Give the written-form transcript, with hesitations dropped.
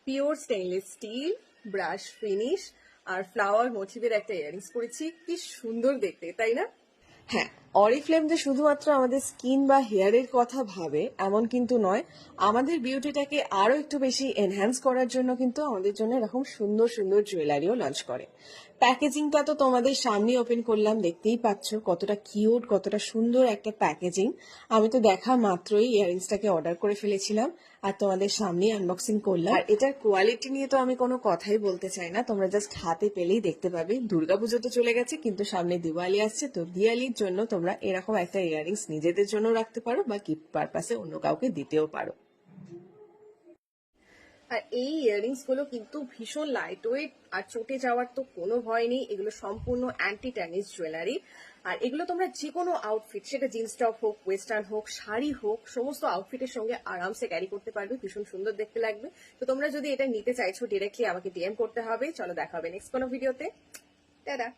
Pure stainless steel, brush finish আর flower মোটিভের একটা ইয়ারিংস পরেছি। কি সুন্দর দেখতে, তাই না? হ্যাঁ, অরিফ্লেম যে শুধুমাত্র আমাদের স্কিন বা হেয়ারের কথা ভাবে এমন কিন্তু নয়, আমাদের বিউটিটাকে আরো একটু বেশি এনহ্যান্স করার জন্য কিন্তু আমাদের জন্য এরকম সুন্দর সুন্দর জুয়েলারিও লঞ্চ করে। প্যাকেজিংটা তো তোমাদের সামনে ওপেন করলাম, দেখতেই পাচ্ছ কতটা কিউট, কতটা সুন্দর একটা প্যাকেজিং। আমি তো দেখা মাত্রই ইয়ারিংসটাকে অর্ডার করে ফেলেছিলাম আর তোমাদের সামনে আনবক্সিং করলাম। আর এটার কোয়ালিটি নিয়ে তো আমি কোনো কথাই বলতে চাই না, তোমরা জাস্ট হাতে পেলেই দেখতে পাবে। দুর্গাপুজো তো চলে গেছে, কিন্তু সামনে দিওয়ালি আসছে, তো দিওয়ালির জন্য তোমরা এরকম একটা ইয়ারিংস নিজেদের জন্য রাখতে পারো বা গিফট পারপাসে অন্য কাউকে দিতেও পারো। আর এই ইয়ারিংস গুলো কিন্তু ভীষণ লাইট ওয়েট, আর চটে যাওয়ার তো কোনো ভয় নেই। এগুলো সম্পূর্ণ অ্যান্টি ট্যানিস জুয়েলারি, আর এগুলো তোমরা যে কোনো আউটফিট, সেটা জিন্স টপ হোক, ওয়েস্টার্ন হোক, শাড়ি হোক, সমস্ত আউটফিটের সঙ্গে আরামসে ক্যারি করতে পারবে, ভীষণ সুন্দর দেখতে লাগবে। তো তোমরা যদি এটা নিতে চাইছো ডিরেক্টলি আমাকে ডিএম করতে হবে। চলো দেখা হবে নেক্সট কোনো ভিডিওতে। টাটা।